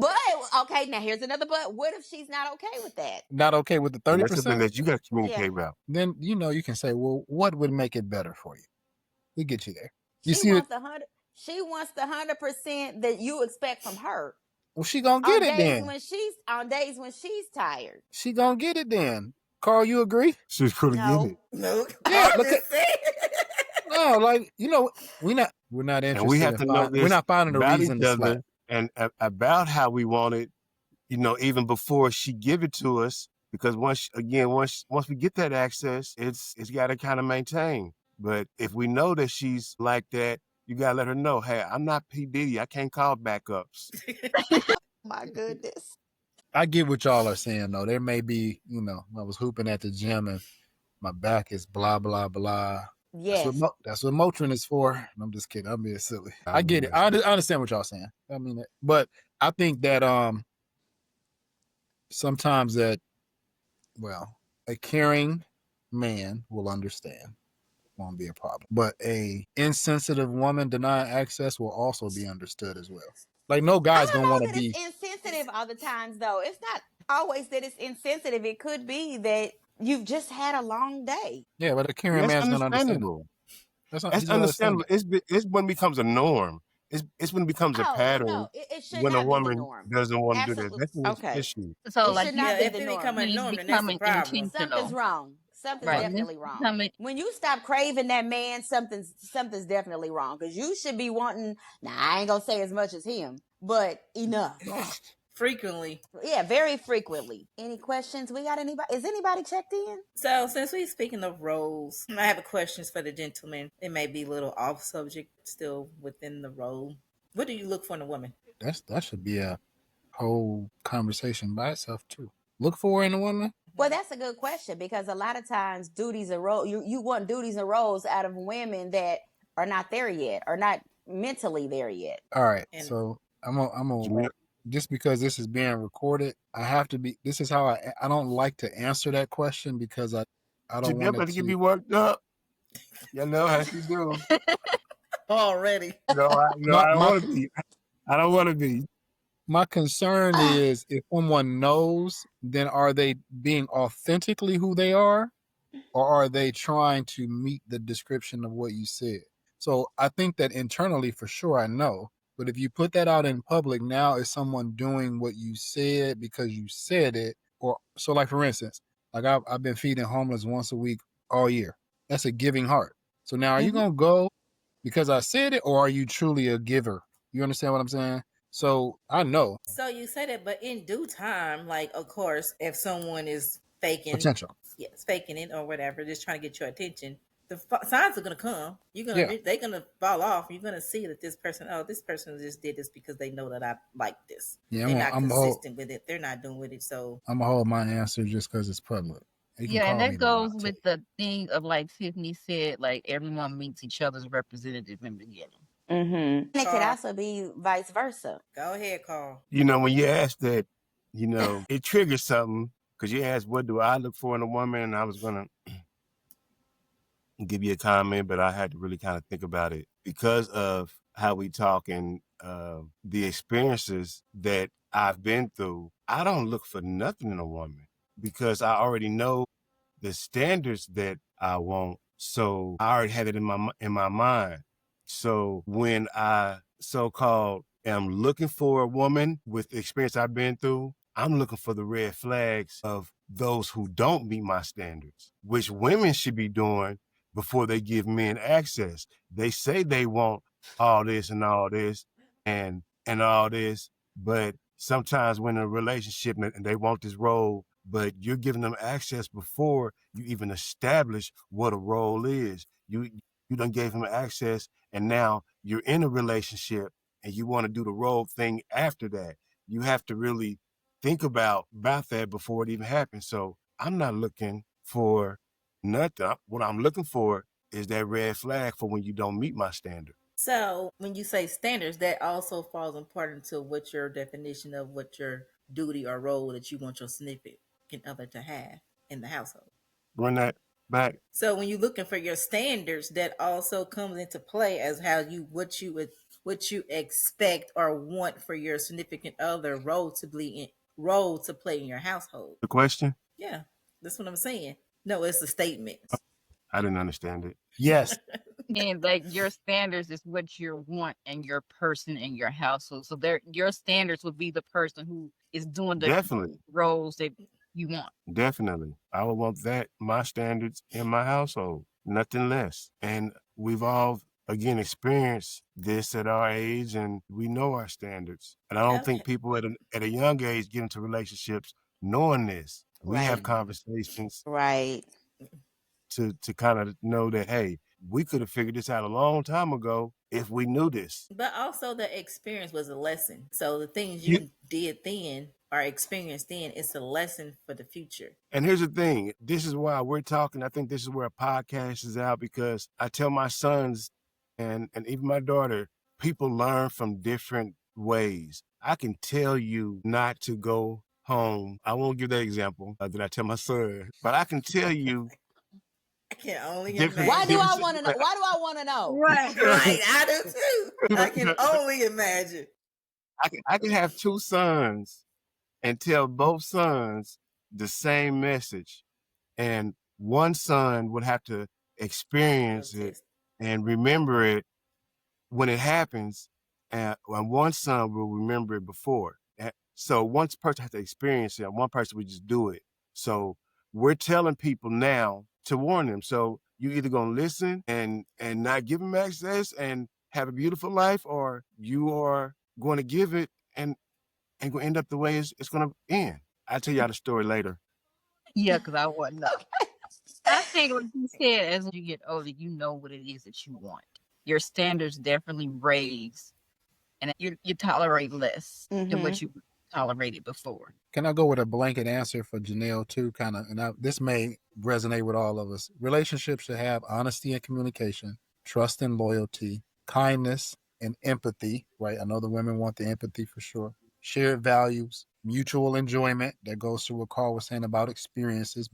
okay, now here's another but. What if she's not okay with that? Not okay with the That's something 30%? that you got to communicate Yeah. about. Then you can say, well, what would make it better for you? We get you there. You She see wants the 100. She wants the 100% that you expect from her. Well, she gonna get it then. On days when she's tired. She gonna get it then. Carl, you agree? She's going to No. get it. No. Yeah, I'm look just saying. No, like we're not interested. And we have to know this we're not finding a about reason each to slack. other and about how we want it, even before she give it to us. Because once we get that access, it's got to kind of maintain. But if we know that she's like that, you got to let her know, hey, I'm not P. Diddy. I can't call backups. My goodness. I get what y'all are saying though. There may be, I was hooping at the gym and my back is blah blah blah. Yes. That's what Motrin is for. I'm just kidding. I'm being silly. I get it. I understand what y'all saying. I mean it. But I think that sometimes a caring man will understand. Won't be a problem. But a insensitive woman denying access will also be understood as well. Like no guy's gonna want to be It's insensitive all the times though. It's not always that it's insensitive. It could be that you've just had a long day. Yeah, but a caring man's gonna understand. That's understandable. It's when it becomes a norm. It's when it becomes a pattern. No, it should when not a woman be the norm. doesn't want to do that. Absolutely. That's an Okay. issue. So It like should not be if the it norm. become a he's norm, then that's the becoming problem. intentional. Something's wrong. Something's Right. definitely wrong. Becoming- When you stop craving that man, something's definitely wrong. Because you should be wanting. Now I ain't gonna say as much as him, but enough. Frequently. Yeah, very frequently. Any questions? We got anybody? Is anybody checked in? So, since we're speaking of roles, I have a questions for the gentleman. It may be a little off subject, still within the role. What do you look for in a woman? That should be a whole conversation by itself too. Look for in a woman. Well, that's a good question because a lot of times duties and roles, you want duties and roles out of women that are not there yet, or not mentally there yet. All right. And- So I'm gonna just because this is being recorded, I have to be. This is how I don't like to answer that question because I don't want it to get me worked up. You know how she do. Already. No, I don't want to be. I don't want to be. My concern is if someone knows, then are they being authentically who they are, or are they trying to meet the description of what you said? So I think that internally, for sure, I know. But if you put that out in public, now is someone doing what you said because you said it? Or so, like for instance, like I've been feeding homeless once a week all year. That's a giving heart. So now, are you gonna go because I said it, or are you truly a giver? You understand what I'm saying? So I know So you say that, but in due time, like of course, if someone is faking, potential. yes, faking it or whatever, just trying to get your attention, the signs are gonna come. You're Yeah. gonna they're gonna fall off. You're gonna see that this person just did this because they know that I like this. Yeah, They're not I'm consistent with it. They're not doing with it. So gonna hold my answer just because it's public. You can Yeah, and call me that though, and goes I'll with the thing of like Tiffany said, like everyone meets each other's representative in the beginning. And it could Carl, also be vice versa. go ahead, Carl. You know, when you ask that, you know, it triggers something because you asked, what do I look for in a woman? And I was going to give you a comment, but I had to really kind of think about it because of how we talk and the experiences that I've been through. I don't look for nothing in a woman because I already know the standards that I want. So I already had it in my mind. So when I so-called am looking for a woman with the experience I've been through, I'm looking for the red flags of those who don't meet my standards, which women should be doing before they give men access. They say they want all this and all this and all this, but sometimes when in a relationship and they want this role, but you're giving them access before you even establish what a role is. You done gave them access, and now you're in a relationship and you want to do the role thing after that. You have to really think about that before it even happens. So I'm not looking for nothing. What I'm looking for is that red flag for when you don't meet my standard. So when you say standards, that also falls important to what your definition of what your duty or role that you want your significant other to have in the household. Run that back. So when you're looking for your standards, that also comes into play as how you what you expect or want for your significant other role to play in your household. The question? Yeah, that's what I'm saying. No, it's a statement. I didn't understand it. Yes. And like your standards is what you want and your person in your household. So your standards would be the person who is doing the Definitely. roles that you want. Definitely. I would want that, my standards in my household, nothing less. And we've all, again, experienced this at our age and we know our standards. And I don't think people at a young age get into relationships knowing this. We have conversations. Right. To kind of know that, hey, we could have figured this out a long time ago if we knew this. But also the experience was a lesson. So the things you did then or experienced then, it's a lesson for the future. And here's the thing. This is why we're talking. I think this is where a podcast is out because I tell my sons and even my daughter, people learn from different ways. I can tell you not to go home. I won't give that example that I tell my son, but I can tell you. I can only imagine. Why do I want to know? Why do I want to know? Right, I do too. I can only imagine. I can have two sons and tell both sons the same message, and one son would have to experience it and remember it when it happens, and one son will remember it before. So one person has to experience it, and one person would just do it. So we're telling people now to warn them. So you either gonna listen and not give them access and have a beautiful life, or you are going to give it and going to end up the way it's going to end. I'll tell y'all the story later. Yeah, because I wouldn't know. I think like you said, as you get older, you know what it is that you want. Your standards definitely raise, and you tolerate less than what you tolerated before. Can I go with a blanket answer for Janelle too? Kind of, and this may resonate with all of us. Relationships should have honesty and communication, trust and loyalty, kindness and empathy. Right? I know the women want the empathy for sure. Shared values, mutual enjoyment. That goes to what Carl was saying about experiences.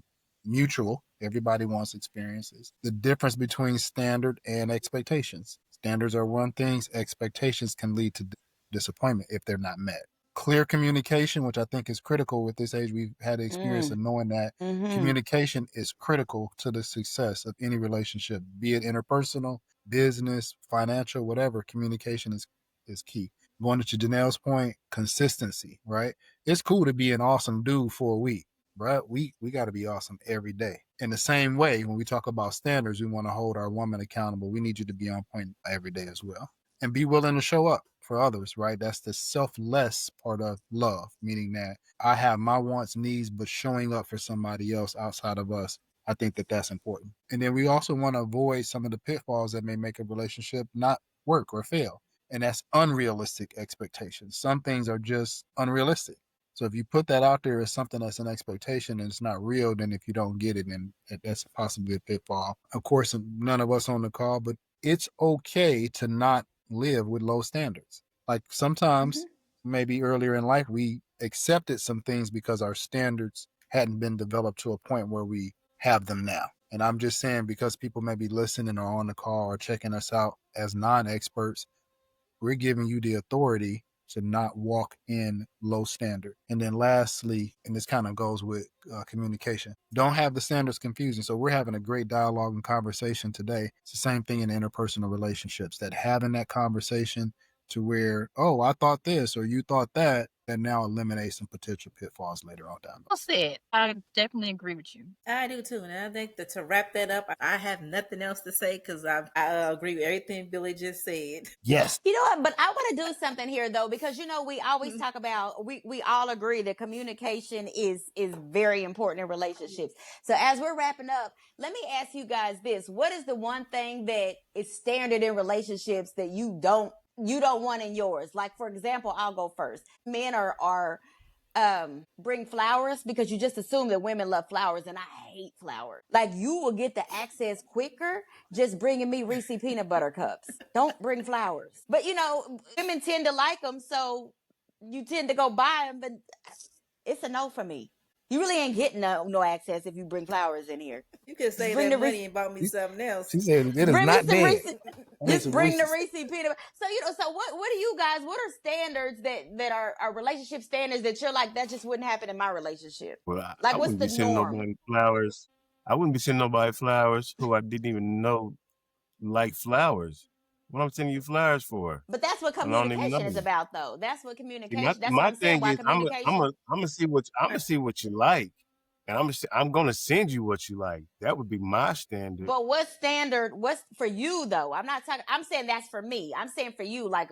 Mutual. Everybody wants experiences. The difference between standard and expectations. Standards are one thing. Expectations can lead to disappointment if they're not met. Clear communication, which I think is critical with this age. We've had the experience of knowing that communication is critical to the success of any relationship, be it interpersonal, business, financial, whatever, communication is key. Going to Janelle's point, consistency, right? It's cool to be an awesome dude for a week, right? We got to be awesome every day. In the same way, when we talk about standards, we want to hold our woman accountable. We need you to be on point every day as well. And be willing to show up for others, right? That's the selfless part of love, meaning that I have my wants, needs, but showing up for somebody else outside of us. I think that that's important. And then we also want to avoid some of the pitfalls that may make a relationship not work or fail. And that's unrealistic expectations. Some things are just unrealistic. So if you put that out there as something that's an expectation and it's not real, then if you don't get it, then that's possibly a pitfall. Of course, none of us on the call, but it's okay to not live with low standards. Like sometimes, maybe earlier in life, we accepted some things because our standards hadn't been developed to a point where we have them now. And I'm just saying, because people may be listening or on the call or checking us out as non-experts, we're giving you the authority to not walk in low standard. And then lastly, and this kind of goes with communication, don't have the standards confusing. So we're having a great dialogue and conversation today. It's the same thing in interpersonal relationships, that having that conversation to where, oh, I thought this or you thought that now eliminates some potential pitfalls later on down the Well said. I definitely agree with you. I do too. And I think that to wrap that up, I have nothing else to say because I agree with everything Billy just said. Yes. You know what? But I want to do something here though, because we always talk about, we all agree that communication is very important in relationships. So as we're wrapping up, let me ask you guys this: what is the one thing that is standard in relationships that you don't want in yours? Like, for example, I'll go first. Men are bring flowers, because you just assume that women love flowers, and I hate flowers. Like, you will get the access quicker just bringing me Reese peanut butter cups. Don't bring flowers. But women tend to like them, so you tend to go buy them, but it's a no for me. You really ain't getting no access if you bring flowers in here. You could save that money and bought me something else. She said it is Bring not me some dead. just bring the Reese peanut butter. So so what do you guys? What are standards that are relationship standards that you're like, that just wouldn't happen in my relationship? Well, Like, I what's wouldn't the be sending norm? nobody flowers. I wouldn't be sending nobody flowers who I didn't even know like flowers. What I'm sending you flowers for? But that's what I don't even communication know is you. about, though. That's what communication. My, That's what my I'm saying. thing Why is, I'm communication? gonna see what you like, and I'm gonna send you what you like. That would be my standard. But what's for you though? I'm not talking. I'm saying that's for me. I'm saying for you, like,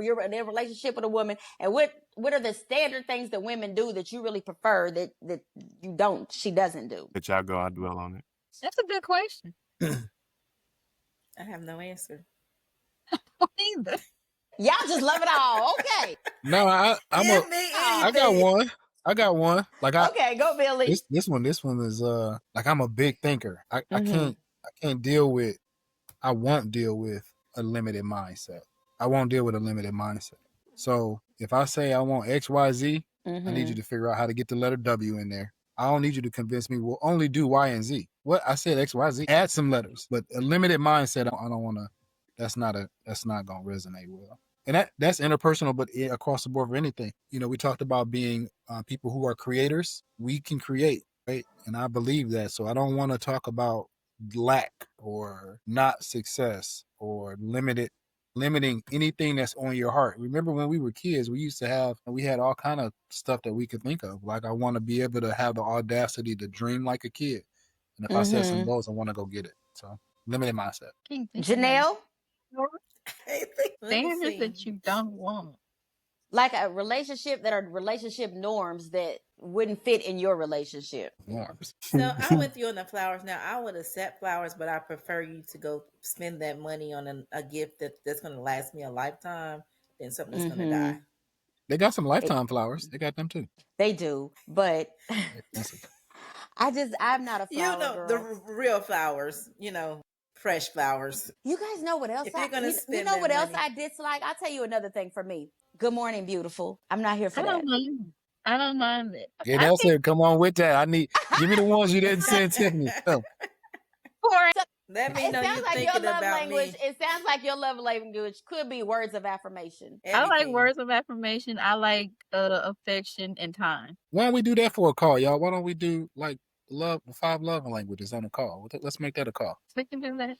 you're in a relationship with a woman, and what are the standard things that women do that you really prefer that she doesn't do? But y'all go, I dwell on it. That's a good question. I have no answer. Neither. Y'all just love it all. Okay. No, I got one. Like okay, go Billy. This one is like, I'm a big thinker. I won't deal with a limited mindset. I won't deal with a limited mindset. So if I say I want XYZ, I need you to figure out how to get the letter W in there. I don't need you to convince me we'll only do Y and Z. What I said, XYZ, add some letters, but a limited mindset, I don't want to. That's not gonna resonate well. And that's interpersonal, but across the board for anything. We talked about being people who are creators. We can create, right? And I believe that. So I don't want to talk about lack or not success or limiting anything that's on your heart. Remember when we were kids, we had all kind of stuff that we could think of. Like, I want to be able to have the audacity to dream like a kid. And if I set some goals, I want to go get it. So limited mindset. Janelle? Standards that you don't want. Like a relationship that are relationship norms that wouldn't fit in your relationship. Norms. So I'm with you on the flowers. Now, I would accept flowers, but I prefer you to go spend that money on a gift that's going to last me a lifetime than something that's going to die. They got some lifetime flowers. They got them too. They do, but I'm not a flower girl. The real flowers, fresh flowers. You guys know what else? You know what else I dislike? I'll tell you another thing for me. Good morning, beautiful. I'm not here for that. I don't mind it. Yeah, they'll say, come on with that. Give me the ones you didn't send Tiffany. So. Let me know you're thinking about me. It sounds like your love language could be words of affirmation. I like words of affirmation. I like affection and time. Why don't we do that for a call, y'all? Why don't we do like 5 love languages on a call? Let's make that a call. We can do that.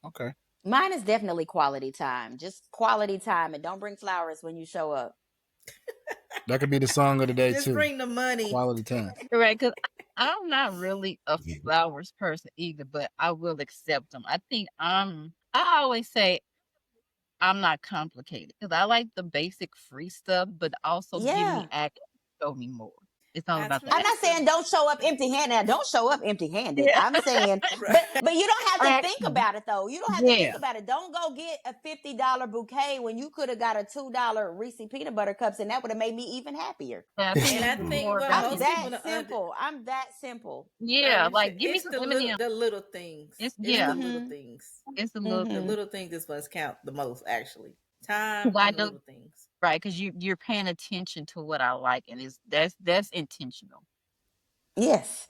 Okay. Mine is definitely quality time. Just quality time, and don't bring flowers when you show up. That could be the song of the day Just too. bring the money. Quality time. Right, because I'm not really a flowers person either, but I will accept them. I think I always say I'm not complicated because I like the basic free stuff, but also give me Yeah. action, show me more. It's all about the I'm action. not saying don't show up empty-handed. Now, don't show up empty-handed. Yeah. I'm saying, but you don't have to think Action. about it though. You don't have to Yeah. think about it. Don't go get a $50 bouquet when you could have got a $2 Reese peanut butter cups, and that would have made me even happier. Yeah, I think And I it's think more what about I'm most the people that don't simple. I'm that simple. yeah, like give me it's some the M&M. little things. It's It's yeah, the little Mhm. things. it's the little The Mhm. little things is what's count the most, actually. Time because I and the know little things. right because you're paying attention to what I like, and it's that's intentional. Yes.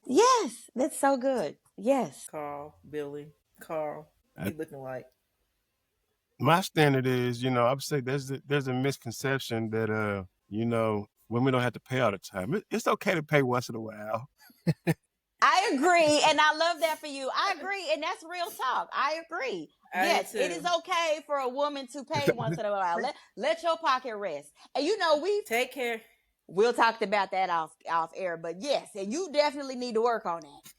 Yes. That's so good. Yes. Carl, Billy, Carl, you looking like. My standard is, you know, I would say there's a misconception that women don't have to pay all the time. It's okay to pay once in a while. I agree, and I love that for you. I agree, and that's real talk. I agree. Yes, it is okay for a woman to pay once in a while. Let your pocket rest. And you know, Take care. we'll talk about that off air, but yes, and you definitely need to work on that.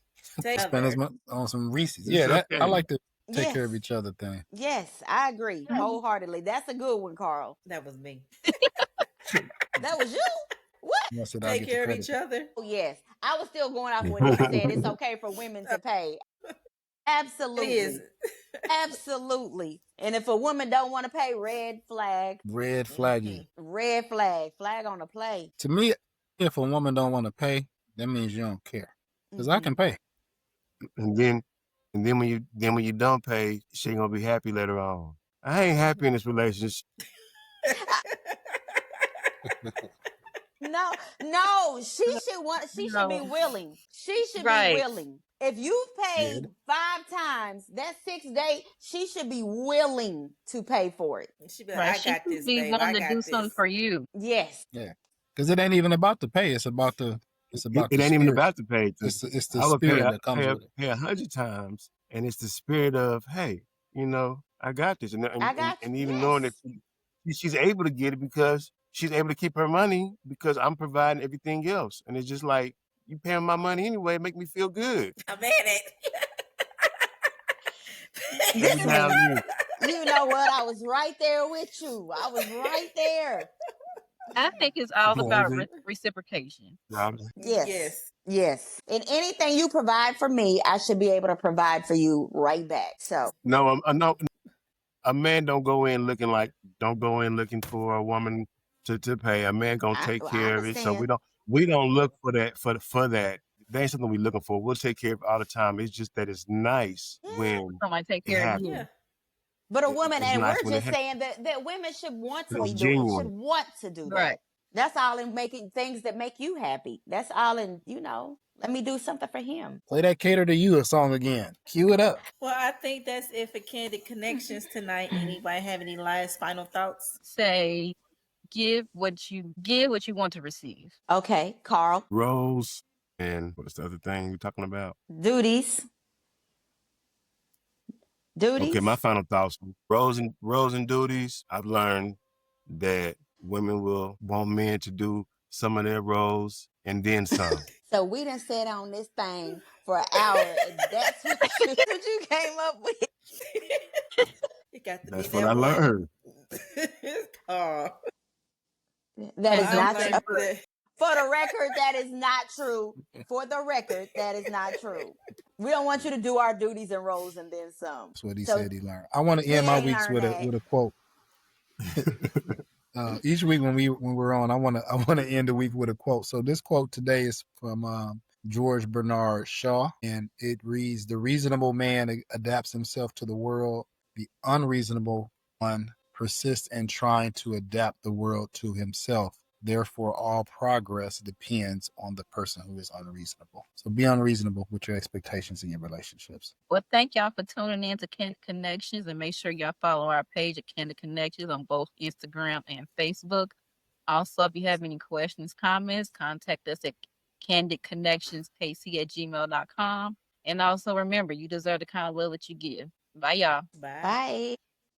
Take Spend as care. much on some Reese's. It's Yeah, that I okay. like to take Yes. care of each other thing. Yes, I agree wholeheartedly. That's a good one, Carl. That was me. That was you. What? I said I'll Take get the care of credit. each other. Oh, yes. I was still going off when he said it's okay for women to pay. It Absolutely. is. Absolutely. And if a woman don't want to pay, red flag. Red flaggy. Red flag. Flag on the play. To me, if a woman don't want to pay, that means you don't care. Because I can pay. And then when you don't pay, she ain't gonna be happy later on. I ain't happy in this relationship. No, she should be willing. She should Right. be willing. If you've paid 5 times, that 6th date, she should be willing to pay for it. She be like, Right, I she got should this, be babe. I wanting to got do this. something for you. Yes. Yeah. Because it ain't even about the pay. It's about the It the ain't even spirit. about the pay. It's the I would spirit that comes with it. pay 100 times, and it's the spirit of, hey, I got this, I got and you. even knowing that she's able to get it because she's able to keep her money because I'm providing everything else, and it's just like you paying my money anyway, make me feel good. I'm at it. Every now and then. You know what? I was right there with you. I was right there. I think it's all Yeah, about is it? reciprocation. Yes. Yes. And anything you provide for me, I should be able to provide for you right back. So No, no, a man don't go in looking for a woman to pay. A man gonna take I care of it. So understand. we don't look for that for that. That ain't something we looking for. We'll take care of it all the time. It's just that it's nice when Somebody take it care of happens. you. Yeah. But a woman, It's and nice we're when it just happens. saying that women should want to It's be doing, genuine. should want to do that. Right. That's all in making things that make you happy. That's all in, let me do something for him. Play that Cater to You song again. Cue it up. Well, I think that's it for Candid Connections tonight. Anybody have any last final thoughts? Say give what you want to receive. Okay, Carl. Rose and what's the other thing you're talking about? Duties. Okay, my final thoughts. Rose and duties. I've learned that women will want men to do some of their roles and then some. So we done sat on this thing for an hour, and that's what you came up with. It got to That's be what that I one. learned. Carl. That is I not learned true. that- For the record, that is not true. For the record, that is not true. We don't want you to do our duties and roles and then some. That's what he So said he learned. I want to he end my ain't weeks learned with that. a quote. Each week when we're on, I want to end the week with a quote. So this quote today is from George Bernard Shaw, and it reads: "The reasonable man adapts himself to the world. The unreasonable one persists in trying to adapt the world to himself. Therefore, all progress depends on the person who is unreasonable." So be unreasonable with your expectations in your relationships. Well, thank y'all for tuning in to Candid Connections, and make sure y'all follow our page at Candid Connections on both Instagram and Facebook. Also, if you have any questions, comments, contact us at candidconnectionskc@gmail.com. And also remember, you deserve the kind of love that you give. Bye, y'all. Bye. Bye.